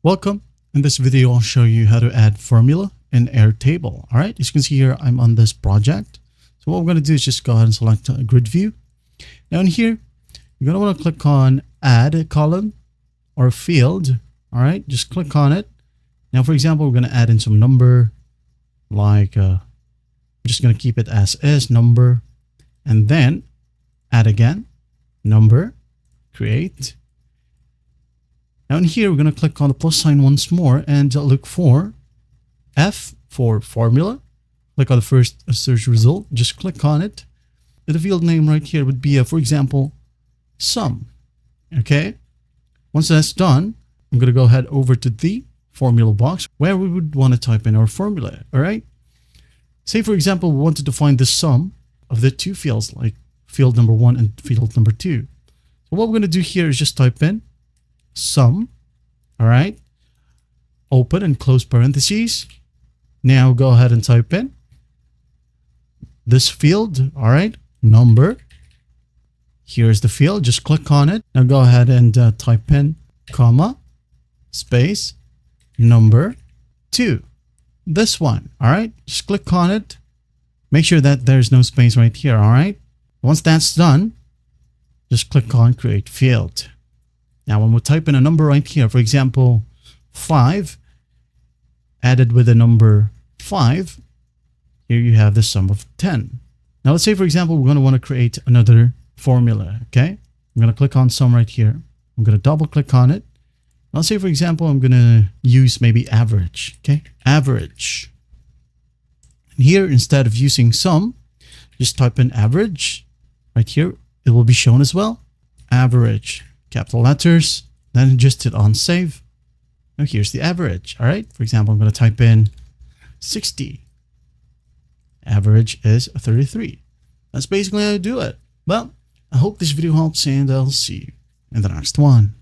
Welcome. In this video, I'll show you how to add formula in Airtable. All right, as you can see here, I'm on this project. So what we're going to do is just go ahead and select a grid view. Now in here, you're going to want to click on add a column or a field. All right, just click on it. Now, for example, we're going to add in some number, like I'm just going to keep it as is, number, and then add again, number, create. Now in here, we're going to click on the plus sign once more and look for F for formula. Click on the first search result. Just click on it. The field name right here would be, for example, sum. Okay. Once that's done, I'm going to go ahead over to the formula box where we would want to type in our formula. All right. Say, for example, we wanted to find the sum of the two fields, like field number 1 and field number 2. So what we're going to do here is just type in sum. All right, open and close parentheses. Now go ahead and type in this field. All right, number. Here's the field, just click on it. Now go ahead and type in comma space number 2, this one. All right, just click on it, make sure that there's no space right here. All right, once that's done, just click on create field. Now, when we type in a number right here, for example, 5, added with the number 5, here you have the sum of 10. Now, let's say, for example, we're going to want to create another formula, okay? I'm going to click on sum right here. I'm going to double click on it. Now, let's say, for example, I'm going to use maybe average, okay? Average. And here, instead of using sum, just type in average. Right here, it will be shown as well. Average. Capital letters, then just hit on save. Now here's the average. All right, for example, I'm going to type in 60. Average is 33. That's basically how you do it. Well, I hope this video helps, and I'll see you in the next one.